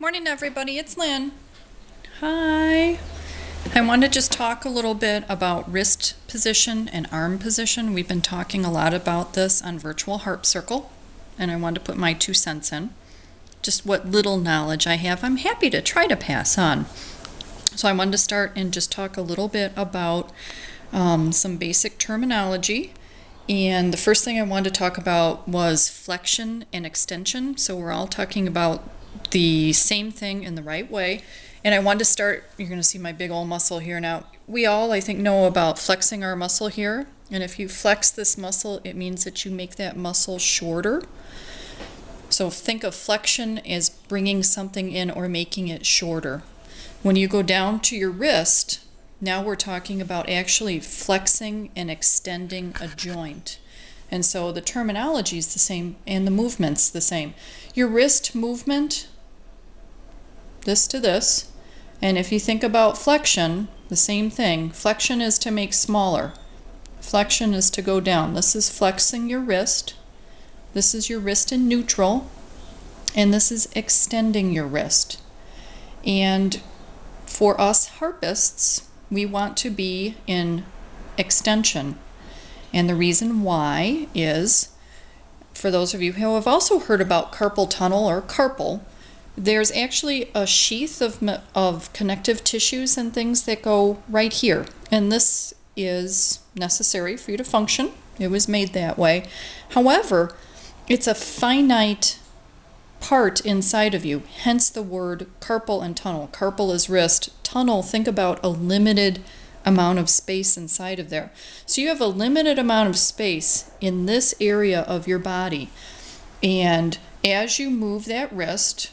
Morning everybody, it's Lynn. Hi. I want to just talk a little bit about wrist position and arm position. We've been talking a lot about this on virtual Harp Circle, and I wanted to put my 2 cents in. Just what little knowledge I have, I'm happy to try to pass on. So I wanted to start and just talk a little bit about some basic terminology. And the first thing I wanted to talk about was flexion and extension. So we're all talking about the same thing in the right way. And I wanted to start, you're going to see my big old muscle here now. We all, I think, know about flexing our muscle here. And if you flex this muscle, it means that you make that muscle shorter. So think of flexion as bringing something in or making it shorter. When you go down to your wrist, now we're talking about actually flexing and extending a joint. And so the terminology is the same and the movement's the same. Your wrist movement, this to this, and if you think about flexion, the same thing. Flexion is to make smaller. Flexion is to go down. This is flexing your wrist. This is your wrist in neutral. And this is extending your wrist. And for us harpists, we want to be in extension. And the reason why is, for those of you who have also heard about carpal tunnel or carpal, there's actually a sheath of connective tissues and things that go right here. And this is necessary for you to function. It was made that way. However, it's a finite part inside of you, hence the word carpal and tunnel. Carpal is wrist. Tunnel, think about a limited amount of space inside of there. So you have a limited amount of space in this area of your body. And as you move that wrist,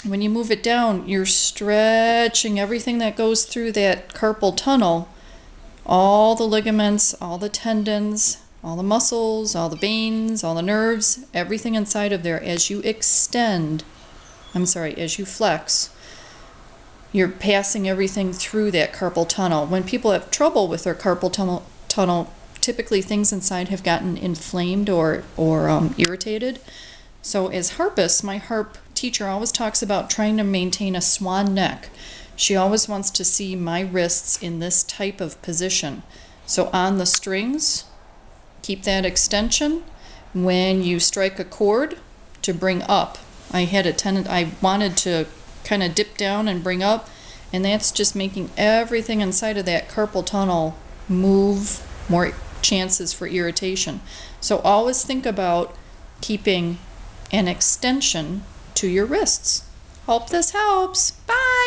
when you move it down, you're stretching everything that goes through that carpal tunnel, all the ligaments, all the tendons, all the muscles, all the veins, all the nerves, everything inside of there. As you as you flex, you're passing everything through that carpal tunnel. When people have trouble with their carpal tunnel, typically things inside have gotten inflamed or irritated. So as harpists, my harp teacher always talks about trying to maintain a swan neck. She always wants to see my wrists in this type of position. So on the strings, keep that extension. When you strike a chord, to bring up. I wanted to kind of dip down and bring up, and that's just making everything inside of that carpal tunnel move, more chances for irritation. So always think about keeping an extension to your wrists. Hope this helps. Bye!